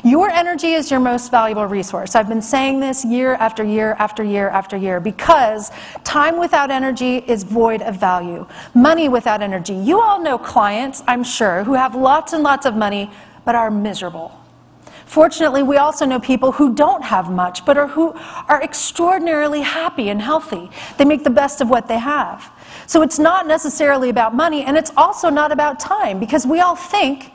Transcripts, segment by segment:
Your energy is your most valuable resource. I've been saying this year after year after year after year because time without energy is void of value. Money without energy. You all know clients, I'm sure, who have lots and lots of money but are miserable. Fortunately, we also know people who don't have much but who are extraordinarily happy and healthy. They make the best of what they have. So it's not necessarily about money, and it's also not about time, because we all think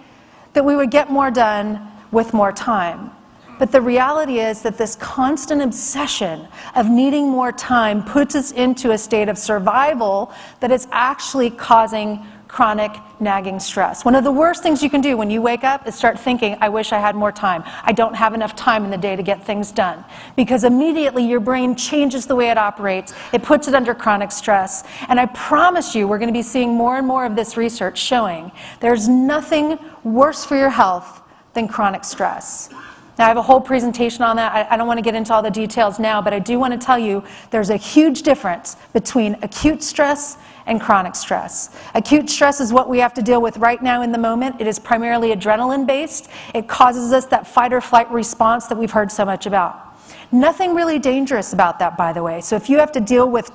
that we would get more done with more time. But the reality is that this constant obsession of needing more time puts us into a state of survival that is actually causing chronic nagging stress. One of the worst things you can do when you wake up is start thinking, I wish I had more time. I don't have enough time in the day to get things done. Because immediately your brain changes the way it operates. It puts it under chronic stress. And I promise you, we're going to be seeing more and more of this research showing there's nothing worse for your health than chronic stress. Now, I have a whole presentation on that. I don't want to get into all the details now, but I do want to tell you there's a huge difference between acute stress and chronic stress. Acute stress is what we have to deal with right now in the moment. It is primarily adrenaline-based. It causes us that fight or flight response that we've heard so much about. Nothing really dangerous about that, by the way. So if you have to deal with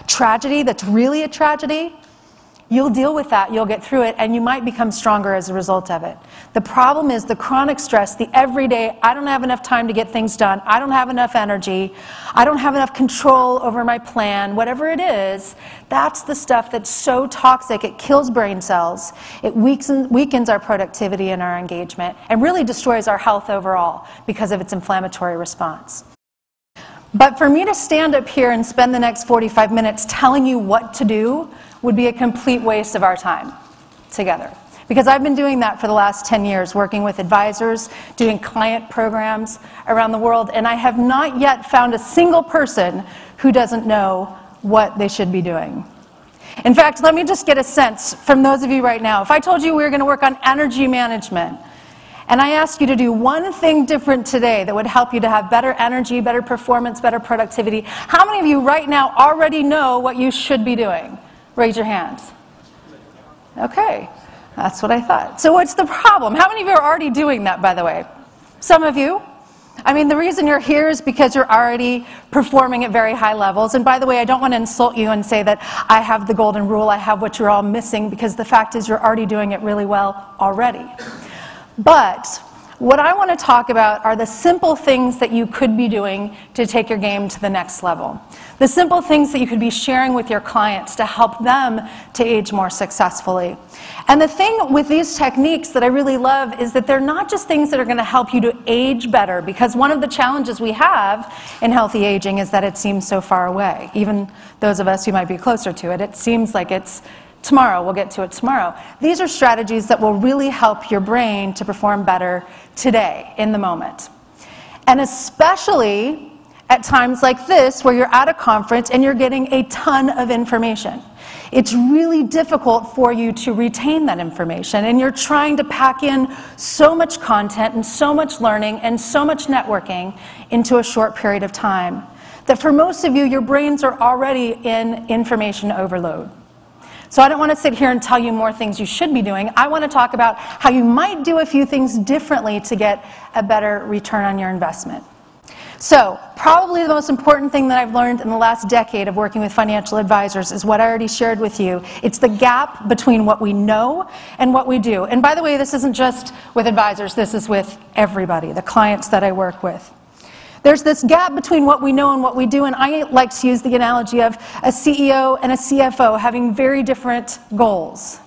tragedy that's really a tragedy, you'll deal with that, you'll get through it, and you might become stronger as a result of it. The problem is the chronic stress, the everyday, I don't have enough time to get things done, I don't have enough energy, I don't have enough control over my plan, whatever it is, that's the stuff that's so toxic, it kills brain cells, it weakens our productivity and our engagement, and really destroys our health overall because of its inflammatory response. But for me to stand up here and spend the next 45 minutes telling you what to do would be a complete waste of our time together. Because I've been doing that for the last 10 years, working with advisors, doing client programs around the world, and I have not yet found a single person who doesn't know what they should be doing. In fact, let me just get a sense from those of you right now. If I told you we were going to work on energy management, and I asked you to do one thing different today that would help you to have better energy, better performance, better productivity, how many of you right now already know what you should be doing? Raise your hands. Okay, that's what I thought. So what's the problem? How many of you are already doing that, by the way? Some of you. I mean, the reason you're here is because you're already performing at very high levels. And by the way, I don't want to insult you and say that I have the golden rule, I have what you're all missing, because the fact is you're already doing it really well already. But what I want to talk about are the simple things that you could be doing to take your game to the next level. The simple things that you could be sharing with your clients to help them to age more successfully. And the thing with these techniques that I really love is that they're not just things that are going to help you to age better, because one of the challenges we have in healthy aging is that it seems so far away. Even those of us who might be closer to it, it seems like it's tomorrow. We'll get to it tomorrow. These are strategies that will really help your brain to perform better today, in the moment. And especially at times like this, where you're at a conference and you're getting a ton of information. It's really difficult for you to retain that information, and you're trying to pack in so much content and so much learning and so much networking into a short period of time that for most of you, your brains are already in information overload. So I don't want to sit here and tell you more things you should be doing. I want to talk about how you might do a few things differently to get a better return on your investment. So probably the most important thing that I've learned in the last decade of working with financial advisors is what I already shared with you. It's the gap between what we know and what we do. And by the way, this isn't just with advisors, this is with everybody, the clients that I work with. There's this gap between what we know and what we do, and I like to use the analogy of a CEO and a CFO having very different goals.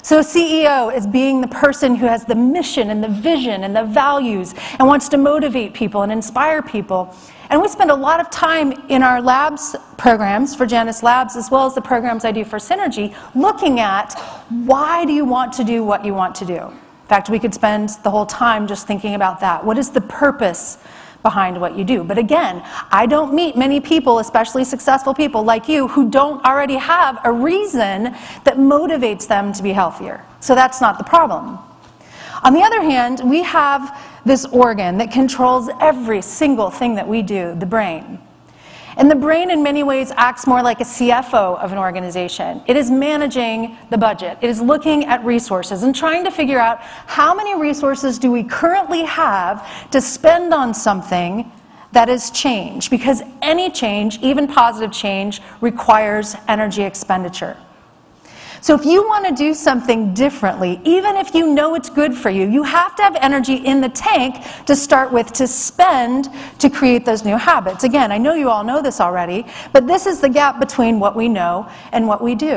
So a CEO is being the person who has the mission and the vision and the values and wants to motivate people and inspire people. And we spend a lot of time in our labs programs for Janus Labs, as well as the programs I do for Synergy, looking at why do you want to do what you want to do. In fact, we could spend the whole time just thinking about that. What is the purpose behind what you do? But again, I don't meet many people, especially successful people like you, who don't already have a reason that motivates them to be healthier. So that's not the problem. On the other hand, we have this organ that controls every single thing that we do, the brain. And the brain in many ways acts more like a CFO of an organization. It is managing the budget. It is looking at resources and trying to figure out how many resources do we currently have to spend on something that is change, because any change, even positive change, requires energy expenditure. So if you want to do something differently, even if you know it's good for you, you have to have energy in the tank to start with, to spend, to create those new habits. Again, I know you all know this already, but this is the gap between what we know and what we do.